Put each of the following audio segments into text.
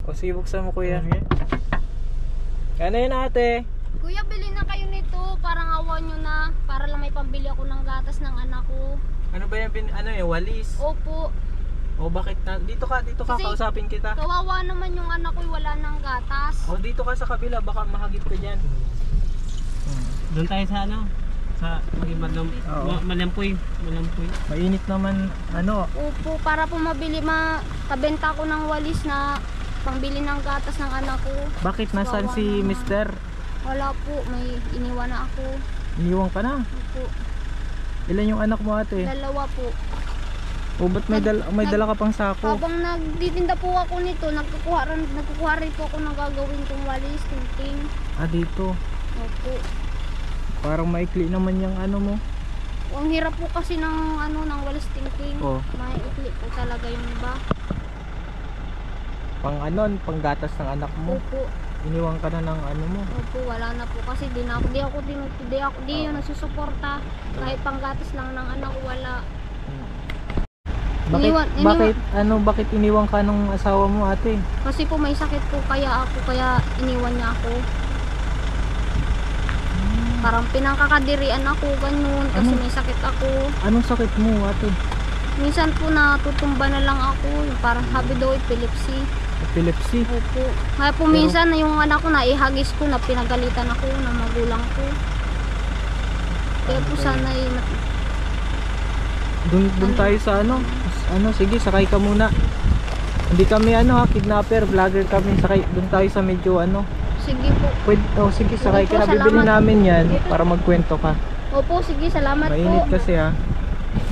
O sige, buksan mo kuya. Ano yun ate? Kuya, bili na kayo nito. Parang awa nyo na. Para lang may pambili ako ng gatas ng anak ko. Ano ba yan? Ano yung walis? Opo. O bakit na? Dito ka, Kasi kausapin kita. Kawawa naman yung anak ko, wala ng gatas. O dito ka sa kabila, baka mahagip ka dyan. Doon tayo sa ano? Sa malampoy. Mainit naman, ano? Opo, para po mabili, makabenta ko ng walis na pangbili ng gatas ng anak ko. Bakit? Nasaan Kawawa si naman. mister? Wala po, may iniwan na ako. Iniwan ka na? Opo, Ilan yung anak mo ate? dalawa po. O ba't may dala ka pang sako? Habang nagtitinda po ako nito, nagkukuha rin po ako ng gagawin kong walis, tingting. Ah, dito. Opo. Parang maikli naman yung ano mo. Ang hirap po kasi ng ng walis tingting. Oh. Maikli po talaga yung iba. Pang gatas ng anak mo. Opo. Iniwan ka na ng ano mo. Opo, wala na po kasi di yun nasusuporta. Kahit panggatas lang ng anak ko, wala. Bakit iniwan ka ng asawa mo ate? Kasi po may sakit po kaya iniwan niya ako. Parang pinangkakadirian ako, ganun, kasi may sakit ako. Anong sakit mo ate? Minsan po natutumba na lang ako, yung parang sabi daw epilepsy. Epilepsy? Opo. Kaya po minsan yung anak ko naihagis ko, na pinagalitan ako ng magulang ko. Kaya po sana Doon tayo sa sige, sakay ka muna. Hindi kami kidnapper, vlogger kami. Sakay doon tayo sa medyo Sige po. Sige, sakay ka na. Salamat. Bibili namin yan para magkwento ka. Opo, sige, salamat po. Mainit kasi ha.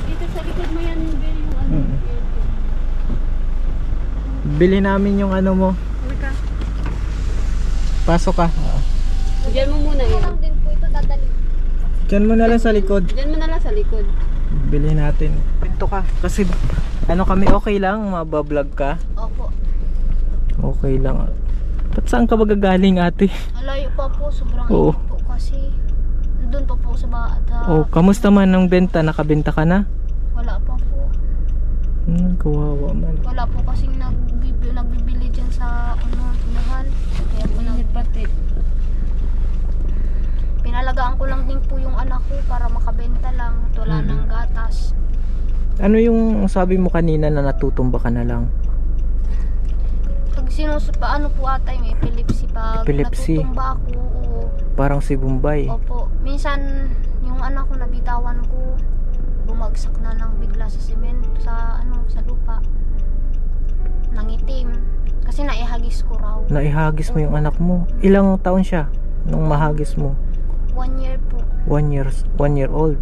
Dito sa likod mo yan, yung Bili namin yung mo. Pasok ka. Diyan mo muna Ito yan. lang din po ito, dadali. Diyan mo na lang sa likod. Diyan mo na lang sa likod. Bili natin. Pinto ka. Kasi kami okay lang, mabablog ka. Opo. Okay lang. Ba't saan ka ba gagaling ate? Malayo pa po, sobrang Oo. init po kasi. Doon pa po sa bata. Kamusta man ang benta? Nakabenta ka na? Wala pa po. Kawawa man. Wala po kasing nagbibili dyan sa unahan. Kaya po Pati. pinalagaan ko lang din po yung anak ko para makabenta lang. At wala ng gatas. Ano yung sabi mo kanina na natutumba ka na lang? Pag ano po ata yung epilepsy. Pag Epilepsy. natutumba ako, Parang si Bombay. opo. Minsan yung anak ko nabitawan ko. Bumagsak na lang bigla sa semento, sa lupa. Nangitim. Kasi naihagis ko raw. Naihagis mo yung anak mo. Ilang taon siya nung mahagis mo? 1 year po. 1 year old.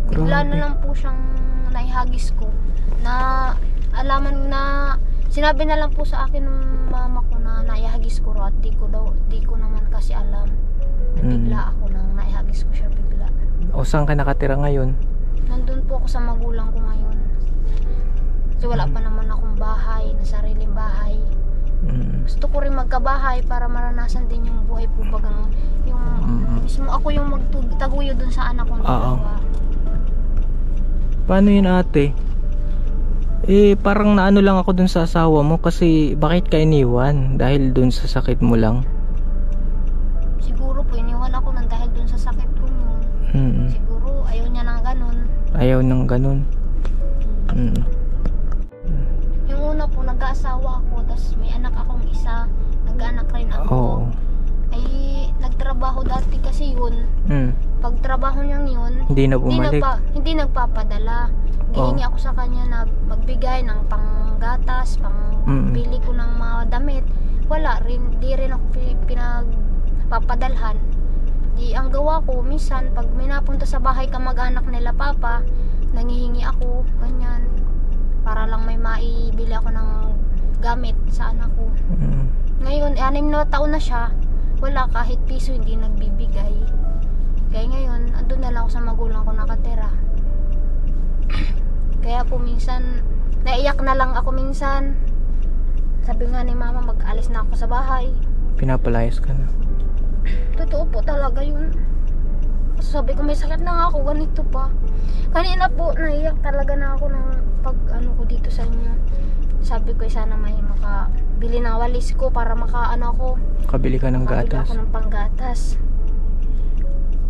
Bigla na Grabe. lang po siyang naihagis ko. Na alaman na sinabi na lang po sa akin ng mama ko na naihagis ko raw at di ko naman kasi alam. Bigla ako nang naihagis ko siya bigla. O saan ka nakatira ngayon? Nandun po ako sa magulang ko ngayon. Kasi wala pa naman akong bahay, na sariling bahay. Gusto ko rin magkabahay para maranasan din yung buhay po bagang yung mismo ako yung magtaguyo dun sa anak kong dalawa. Paano yun ate? Parang naano lang ako dun sa asawa mo kasi bakit ka iniwan? Dahil dun sa sakit mo lang? Siguro po iniwan ako nang dahil dun sa sakit ko yun. Siguro ayaw niya ng ganun. Ayaw ng ganun. Yung una po nag-aasawa ako, tapos may anak akong isa, nag-anak rin ako. Ay nagtrabaho dati kasi yun. Pag trabaho niyang yun, Hindi na bumalik. hindi nagpapadala. Gihingi ako sa kanya na magbigay ng panggatas, pangbili ko ng mga damit. Wala rin, di rin ako pinagpapadalhan. Di ang gawa ko, minsan pag may napunta sa bahay kamag-anak nila papa, nangihingi ako, ganyan. Para lang may maibili ako ng gamit sa anak ko. Ngayon, 6 na taon na siya, wala kahit piso hindi nagbibigay. Kaya ngayon, andun na lang ako sa magulang ko nakatira. Kaya po minsan, naiyak na lang ako minsan. Sabi nga ni mama, mag-alis na ako sa bahay. Pinapalayas ka na. Totoo po talaga yun. Kasi sabi ko, may sakit lang ako, ganito pa. Kanina po, naiyak talaga na ako ng pag ano ko dito sa inyo. sabi ko sana may makabili ng walis ko para makaano ako. Kabili ka ng Makabili gatas. ako ng panggatas.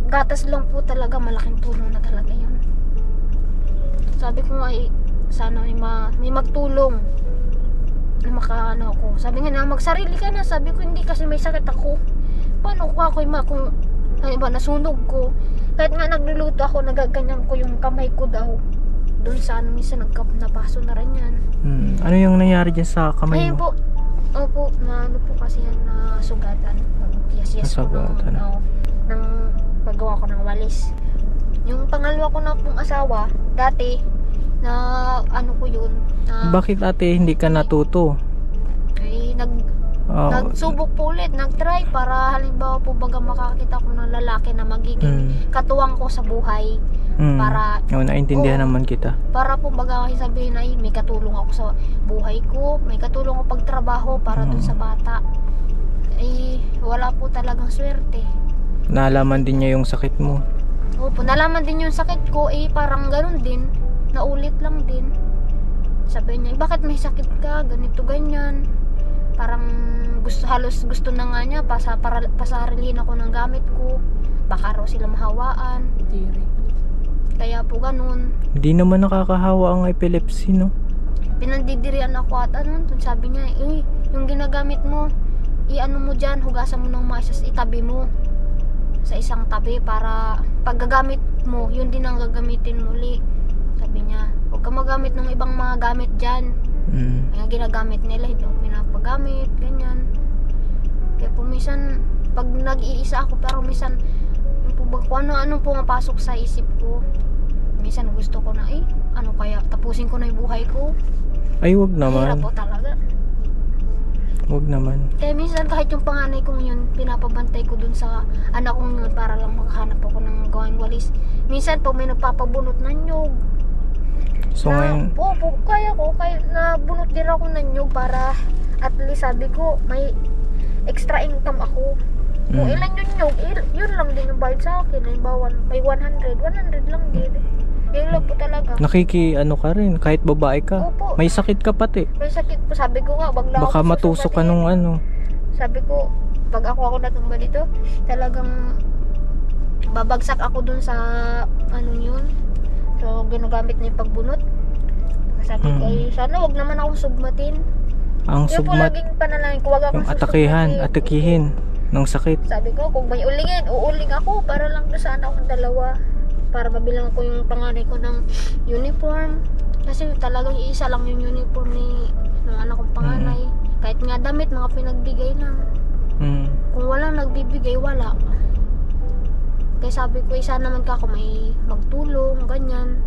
Gatas lang po talaga, malaking tulong na talaga yun. Sabi ko nga sana may magtulong na makaano ako. Sabi nga na magsarili ka na. Sabi ko hindi kasi may sakit ako. Paano ko ako kung nasunog ko. Kahit nga nagluluto ako, nagaganyan ko yung kamay ko daw. Doon sa minsan nabaso na rin yan. Ano yung nangyari dyan sa kamay Ayun mo? po. Opo, na ano po kasi yan na sugatan. Yes ko ng paggawa ko ng walis. Yung pangalawa ko na pong asawa, dati, na ano ko yun. Bakit ate hindi ka natuto? Ay, nagsubok po ulit, nagtry para halimbawa po baga makakita ko ng lalaki na magiging katuwang ko sa buhay. Para naintindihan naman kita. Para po baga sabihin na may katulong ako sa buhay ko, may katulong ako pagtrabaho para dun sa bata. Wala po talagang swerte. Nalaman din niya yung sakit mo. Opo, nalaman din yung sakit ko, parang ganun din, naulit lang din. Sabi niya, bakit may sakit ka, ganito ganyan. Parang halos gusto na nga niya pasarilhin ako ng gamit ko, baka raw sila mahawaan. Kaya po ganun. Hindi naman nakakahawa ang epilepsy, no? Pinandidirian ako at sabi niya, yung ginagamit mo, ano mo dyan, hugasan mo ng maayos, itabi mo sa isang tabi para paggagamit mo, yun din ang gagamitin muli. Sabi niya, huwag ka magamit ng ibang mga gamit dyan. Yung ginagamit nila, hindi ako pinapagamit, ganyan. Kaya po minsan, pag nag-iisa ako, pero minsan, kung ano pumapasok sa isip ko, minsan gusto ko na, ano kaya, tapusin ko na yung buhay ko. Ay, wag naman. Hirap po talaga. Wag naman. Kaya minsan kahit yung panganay kong yun, pinapabantay ko dun sa anak kong yun para lang makahanap ako ng gawing walis. Minsan po may nagpapabunot ng nyug. So ngayon, kaya nabunot din ako ng nyug para at least sabi ko may extra income ako. Kung ilan yung nyug, yun lang din yung bayad sa akin. Halimbawa, may 100 lang din. Yun lang po talaga. ano ka rin, kahit babae ka. Opo. May sakit ka pati. May sakit po, sabi ko nga, wag lang Baka ako matusok ka nung ano. Sabi ko, pag ako natumba dito, talagang babagsak ako dun sa yun. So, ginagamit na yung pagbunot. Sabi ko, sana wag naman akong sugmatin. Ang Yun po sugmat, laging panalangin ko, wag akong yung susugmatin. atakihin ng sakit. Sabi ko, kung may ulingin, uuling ako para lang sana akong dalawa. Para mabilang ko yung panganay ko ng uniform. Kasi talagang iisa lang yung uniform ng anak kong panganay. Kahit nga damit, mga pinagbigay lang. Kung walang nagbibigay, wala. Kaya sabi ko, isa naman ka ako may magtulong, ganyan.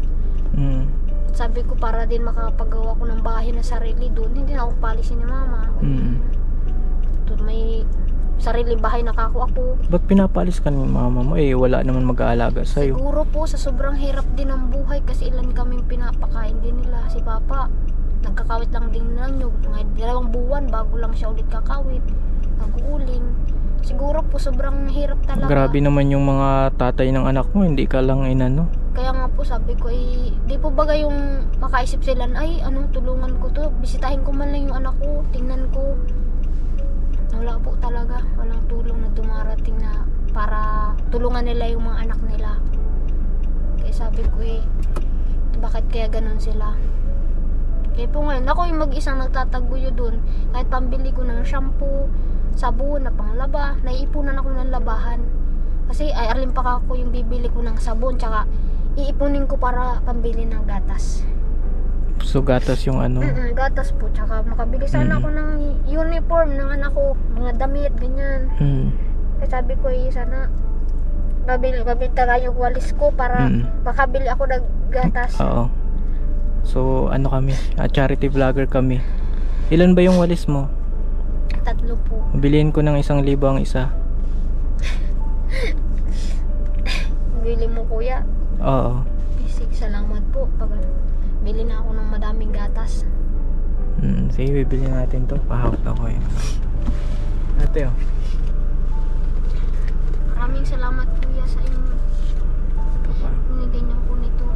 Sabi ko, para din makapagawa ko ng bahay na sarili doon. Hindi na ako palisin ni mama. Doon may sarili bahay na ako. Ba't pinapalis ka ni mama mo? Wala naman mag-aalaga sa'yo. Siguro po sa sobrang hirap din ng buhay kasi ilan kaming pinapakain din nila. Si papa, nagkakawit lang din lang yung mga 2 buwan bago lang siya ulit kakawit. Nag-uuling. Siguro po sobrang hirap talaga. Grabe naman yung mga tatay ng anak mo, hindi ka lang inano. Kaya nga po sabi ko, di po baga yung makaisip sila na, tulungan ko to. Bisitahin ko man lang yung anak ko, tingnan ko. Wala po talaga, walang tulong na dumarating na para tulungan nila yung mga anak nila. Kaya sabi ko bakit kaya ganun sila? Kaya po ngayon, ako yung mag-isang nagtataguyo dun. Kahit pambili ko ng shampoo, sabon na panglaba, naiipunan ako ng labahan. Kasi alin pa ako yung bibili ko ng sabon, tsaka iipunin ko para pambili ng gatas. So gatas yung ano? Gatas po, tsaka makabili sana ako ng uniform ng anak ko, mga damit, ganyan. Kaya sabi ko sana babili tayo yung walis ko para makabili ako ng gatas. Oo. So ano kami, charity vlogger kami. Ilan ba yung walis mo? 3 po. Bilihin ko ng 1,000 ang isa. Bili mo kuya? Oo. Salamat po. Bili na ako ng madaming gatas. Sige, bibili natin to. Pahawak ako Ate Maraming salamat kuya sa inyo. Ganyan po nito.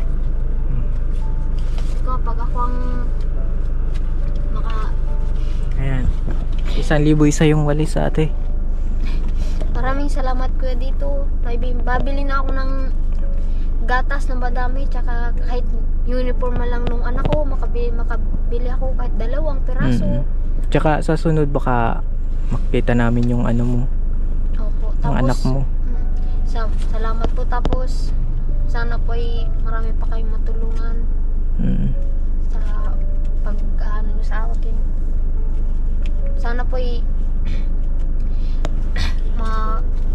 Ikaw, pag ako ang Ayan. 1,000 isa yung walis sa ate. Maraming salamat kuya dito. Babili na ako ng gatas na madami, tsaka kahit uniform na lang nung anak ko, makabili ako kahit 2 piraso. Tsaka sa sunod baka makita namin yung ano mo. Opo. Yung Tapos, anak mo. Salamat po. Tapos sana po ay marami pa kayong matulungan sa pag-ano sa akin. Sana po ay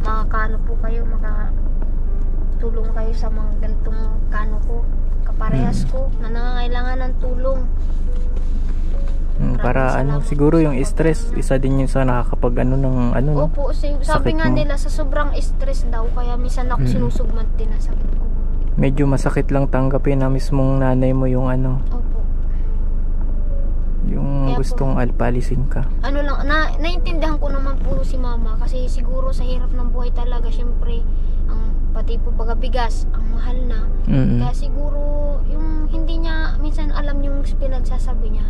makakano po kayo, makatulong kayo sa mga ganitong kano ko, kaparehas ko na nangangailangan ng tulong. Para ano, siguro yung stress, isa din yun sa nakakapag ano ng ano. Opo, sabi nga nila sa sobrang stress daw, kaya minsan ako sinusugmat din na sakit ko. Medyo masakit lang tanggapin na mismong nanay mo yung ano. Opo. Yung kaya gustong alpalisin ka. Ano lang, naiintindihan ko naman po si mama kasi siguro sa hirap ng buhay talaga, syempre pati po baga bigas ang mahal na. Kaya siguro yung hindi niya minsan alam yung pinagsasabi niya,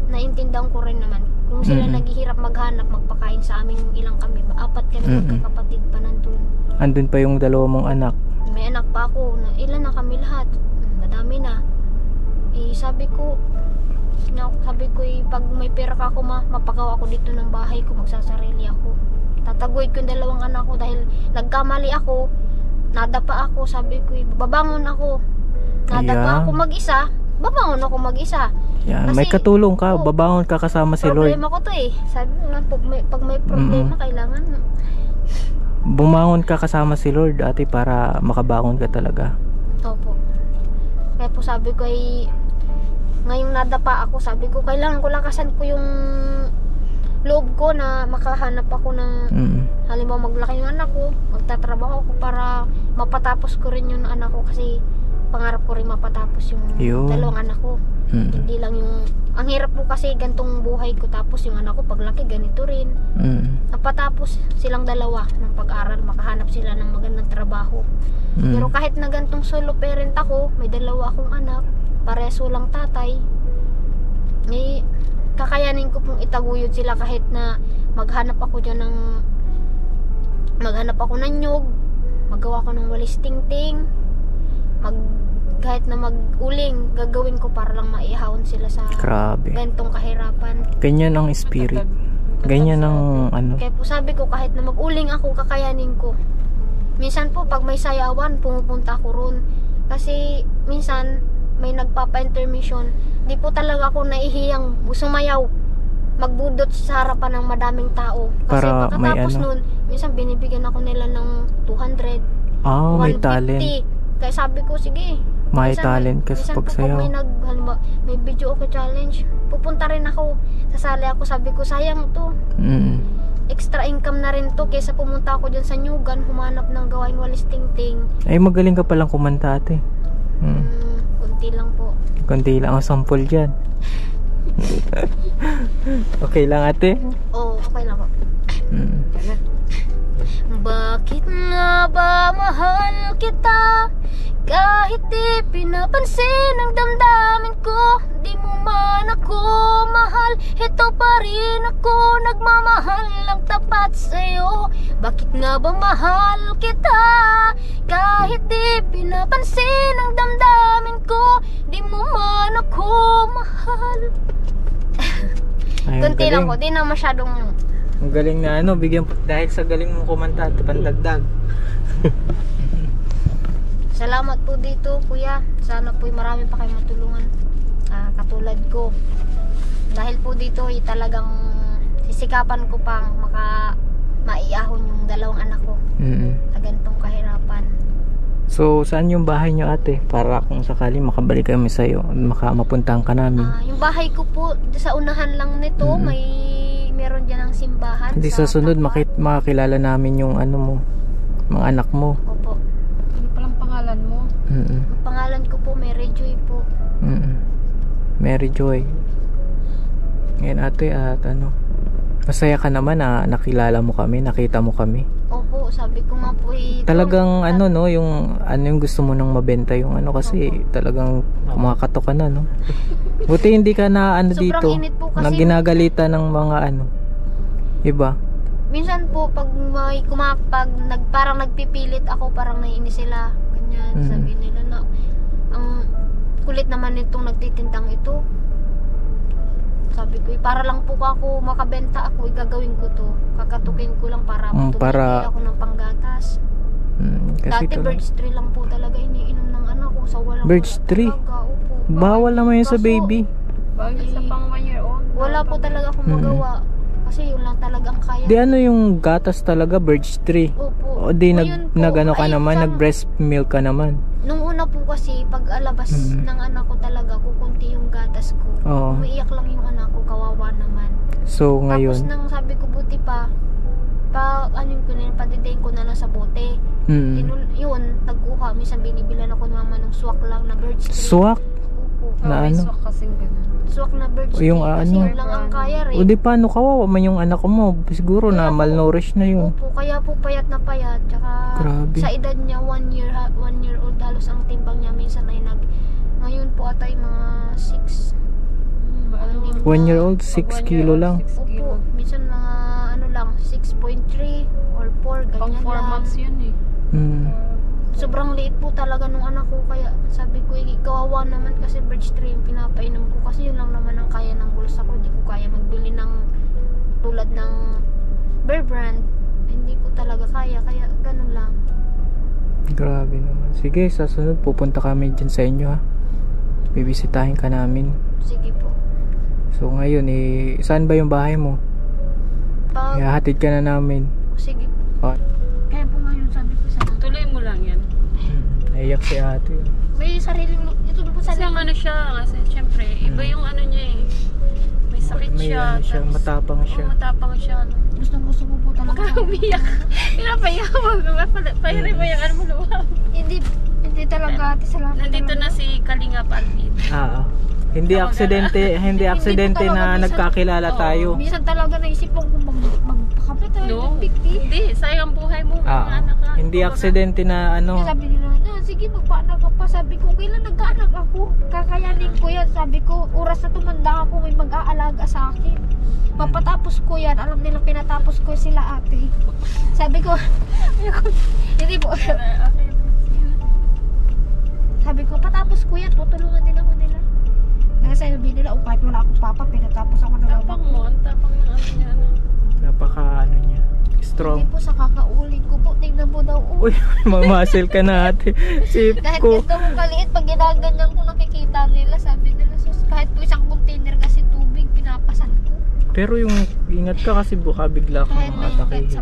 naiintindihan ko rin naman kung sila naghihirap maghanap, magpakain sa amin yung ilang kami, 4 kami magkakapatid pa nandun. Andun pa yung 2 mong anak. May anak pa ako, ilan na kami lahat, madami na. Sabi ko pag may pera ka ako mapagawa ako dito ng bahay ko, magsasarili ako, tataguid ko yung 2 anak ko dahil nagkamali ako, nadapa ako. Sabi ko babangon ako, nadapa ako mag-isa, babangon ako mag-isa. Yan, kasi, may katulong ka, babangon ka kasama si Lord. Problema ko to sabi ko nga, pag may problema kailangan bumangon ka kasama si Lord ate para makabangon ka talaga. Opo. Kaya po sabi ko ngayong nadapa ako, sabi ko kailangan ko lakasan ko yung loob ko na makahanap ako ng halimbawa maglaki yung anak ko, magtatrabaho ako para mapatapos ko rin yung anak ko, kasi pangarap ko rin mapatapos yung 2 anak ko. Hindi lang yung ang hirap po kasi gantong buhay ko, tapos yung anak ko paglaki ganito rin. Napatapos silang 2 ng pag-aral, makahanap sila ng magandang trabaho. Pero kahit na gantong solo parent ako, may 2 akong anak, pareso lang tatay, kakayanin ko pong itaguyod sila kahit na maghanap ako ng nyug, magawa ko ng walis tingting, kahit na mag-uling, gagawin ko para lang maihawon sila sa gantong kahirapan. Ganyan ang spirit. Ganyan ang ano. Kaya po sabi ko kahit na mag-uling ako, kakayanin ko. Minsan po pag may sayawan, pumupunta ako ron. Kasi minsan may nagpapa-intermission, di po talaga ako naihiyang sumayaw, magbudot sa harapan ng madaming tao. Kasi para pagkatapos nun, minsan binibigyan ako nila ng 200, 150. May talent. Kaya sabi ko, sige, may talent ka sa pagsayaw. Pag may video okay challenge, pupunta rin ako, sasali ako. Sabi ko, sayang to, extra income na rin to, kaysa pumunta ako dyan sa Nyugan, humanap ng gawain walis tingting. Ay, magaling ka palang kumanta ate. Kunti lang po. Kunti lang ang sample dyan. Okay lang ate? Oo, okay lang po. Bakit nga ba mahal kita? Kahit di pinapansin ang damdamin ko, di mo man ako mahal, ito pa rin ako nagmamahal lang tapat sa'yo. Bakit nga ba mahal kita? Kahit di pinapansin ang damdamin ko, di mo man ako mahal. Kunti lang po, di na masyadong. Ang galing na ano, bigyan dahil sa galing mong kumanta at pandagdag. Salamat po dito kuya, sana po marami pa kayong matulungan katulad ko. Dahil po dito talagang sisikapan ko pang maiahon yung 2 anak ko sa ganitong kahirapan. So saan yung bahay nyo ate? Para kung sakali makabalik kami sa'yo, mapuntahan ka namin. Yung bahay ko po sa unahan lang nito, meron dyan ang simbahan. Hindi sa sunod makakilala namin yung ano mo, mga anak mo. Opo. Ano palang pangalan mo? Ang pangalan ko po Mary Joy po. Mary Joy. Ngayon ate, at ano, masaya ka naman na nakilala mo kami, nakita mo kami. Opo, sabi ko nga po talagang ano no, yung gusto mo nang mabenta yung ano, kasi talagang kumakatok ka na no. Buti hindi ka na ano Sobrang dito, init po kasi. na ginagalitan ng mga ano, iba. Minsan po pag may parang nagpipilit ako, parang naiinis sila. Ganyan, sabi nila na ang kulit naman nitong nagtitindang ito. Sabi ko, para lang po ako makabenta ako, igagawin ko to. Kakatukin ko lang para tumigil ako ng panggatas. Kasi Dati birch tree lang po talaga iniinom ng anak ko sa walang birch tree? Bawal naman yun sa baby. Bawal sa pang 1 year old. Wala po talaga akong magawa. Kasi yun lang talagang kaya. Di ano yung gatas talaga, birch tree? Opo. O di nagano ka ay, naman, nag breast milk ka naman? Nung una po kasi, pag alabas ng anak ko talaga, kukunti yung gatas ko. Umiiyak lang yung anak ko, kawawa naman. So ngayon? Tapos nang sabi ko, buti pa padidayin ko na lang sa bote. Yun, nagkuha. Minsan binibilan ako ng mama ng swak lang na birch tree. Swak? Opo. Na ano? Swak kasing ganun. Swak na birch tree. Yung kasi yun lang ang kaya rin. O di paano kawawa man yung anak mo? Siguro na malnourished na yun. Opo, kaya po payat na payat. Tsaka grabe. Sa edad niya, 1 year old halos ang timbang niya. Minsan ay ngayon po atay mga 6. 1 year old, 6 kilo lang. Opo, minsan mga ano lang, 6.3 or 4, ganyan Pang 4 lang. months yun eh. Sobrang liit po talaga nung anak ko, kaya sabi ko, kawawa naman kasi birch tree yung pinapainom ko. Kasi yun lang naman ang kaya ng bulsa ko. Hindi ko kaya magbili ng tulad ng Bear Brand. Hindi ko talaga kaya ganun lang. Grabe naman. Sige, sa sunod pupunta kami dyan sa inyo ha. Bibisitahin ka namin. Sige po. So ngayon saan ba yung bahay mo? Ihahatid ka na namin. Sige po. Kaya po ngayon sabi ko sa tuloy mo lang yan. Naiyak si ate. May sariling ito po sa ano siya kasi syempre iba yung ano niya eh. May sakit siya. Ano siya, matapang siya. Matapang siya. Gusto ko po talaga. Huwag umiyak. Pinapayak mo. Pahirin mo yung ano mo luwag. Hindi talaga ate, salamat. Nandito na si Kalinga Palpit. Hindi aksidente na nagkakilala tayo. Minsan talaga naisip ko kung magpakapit tayo. Hindi, sayang buhay mo. Hindi aksidente na ano. Sabi nila, sige magpaanak ka pa. Sabi ko, kailan nagkaanak ako? Kakayanin ko yan. Sabi ko, oras na tumanda ako, may mag-aalaga sa akin. Papatapos ko yan. Alam nila pinatapos ko sila ate. Sabi ko, hindi po. Sabi ko, patapos ko yan. Tutulungan din ako nila. Kasi sabi nila, kahit wala akong papa, pinatapos ako na lang. Tapang mo, tapang ng ano niya. Napaka ano niya. Strong. Hindi po sa kakauling ko po. Tingnan mo daw. Uy, mamasil ka na ate. Sip Kahit ko. ganito mong kaliit, pag ginaganyan ko nakikita nila, sabi nila, kahit po isang container kasi tubig, pinapasan ko. Pero yung ingat ka kasi baka bigla kang atakehin.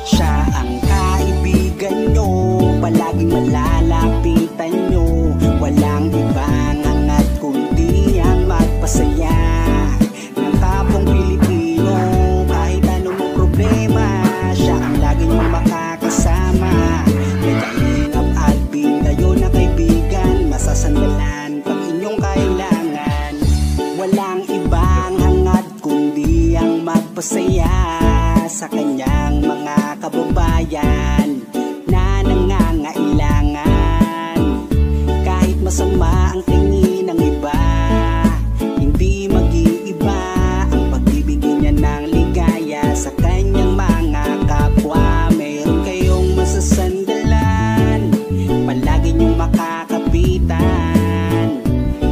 Siya ang kaibigan nyo, palaging malalapitan nyo. Walang ibang hangat kundi ang magpasaya ng kapong Pilipino. Kahit anong problema, siya ang lagi nyong makakasama. May Kalingap Alvin, kayo na kaibigan, masasandalan pag inyong kailangan. Walang ibang hangat kundi ang magpasaya sa kanyang mga kababayan na nangangailangan. Kahit masama ang tingin ng iba, hindi mag-iiba ang pagbibigay niya ng ligaya sa kanyang mga kapwa. Meron kayong masasandalan, palagi niyong makakapitan.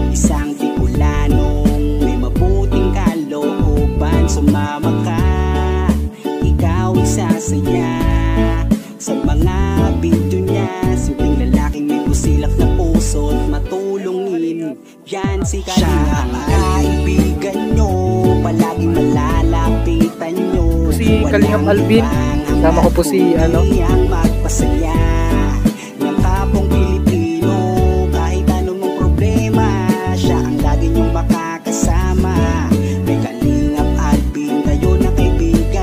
Isang Bicolanong may mabuting kalooban, sumama ka, ikaw isasaya sa mga video niya. Simpleng lalaking may busilak na puso't matulungin, yan si Kalingap. Siya ang kaibigan nyo, palaging malalapitan nyo. Si Kalingap Alvin, kasama ko po si ano, magpasaya ng kapong Pilipino. Kahit anong problema, siya ang lagi nyong makakasama. May Kalingap Alvin, kayo na kaibigan,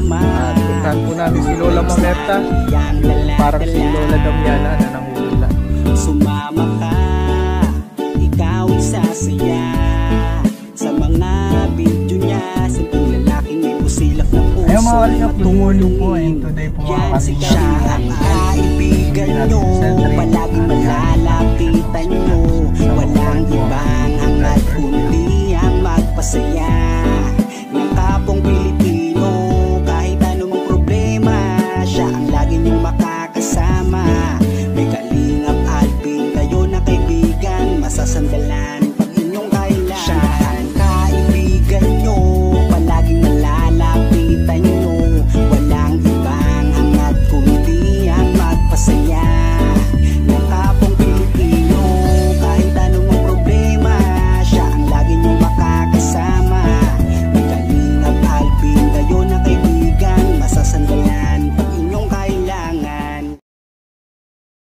sumama. At puntahan po namin si Lola Mamerta. Parang si Lola Damiana na nangungula. Sumama ka, ikaw isasaya sa mga video niya. Sa lalaking may pusilak na puso. Ayun mga kalingap, good morning po. And today po yan siya ang kaibigan nyo.